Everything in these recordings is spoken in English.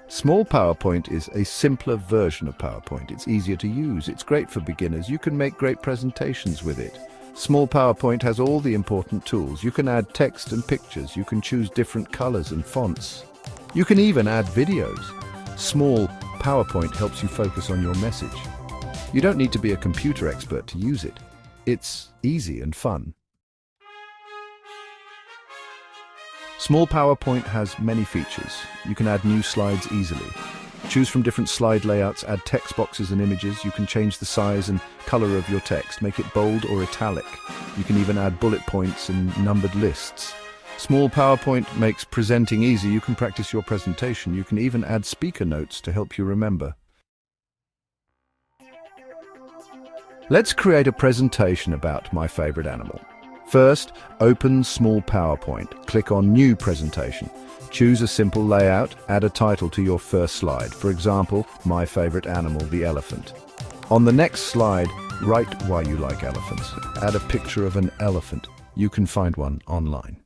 Small PowerPoint is a simpler version of PowerPoint. It's easier to use. It's great for beginners. You can make great presentations with it. Small PowerPoint has all the important tools. You can add text and pictures. You can choose different colors and fonts. You can even add videos. Small PowerPoint helps you focus on your message. You don't need to be a computer expert to use it. It's easy and fun. Small PowerPoint has many features. You can add new slides easily. Choose from different slide layouts, add text boxes and images. You can change the size and color of your text, make it bold or italic. You can even add bullet points and numbered lists. Small PowerPoint makes presenting easy. You can practice your presentation. You can even add speaker notes to help you remember. Let's create a presentation about my favorite animal. First, open Small PowerPoint. Click on New Presentation. Choose a simple layout. Add a title to your first slide. For example, my favorite animal, the elephant. On the next slide, write why you like elephants. Add a picture of an elephant. You can find one online.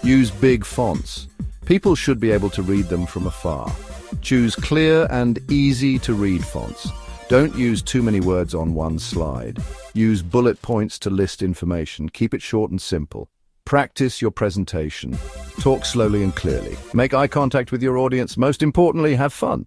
Use big fonts. People should be able to read them from afar. Choose clear and easy to read fonts. Don't use too many words on one slide. Use bullet points to list information. Keep it short and simple. Practice your presentation. Talk slowly and clearly. Make eye contact with your audience. Most importantly, have fun.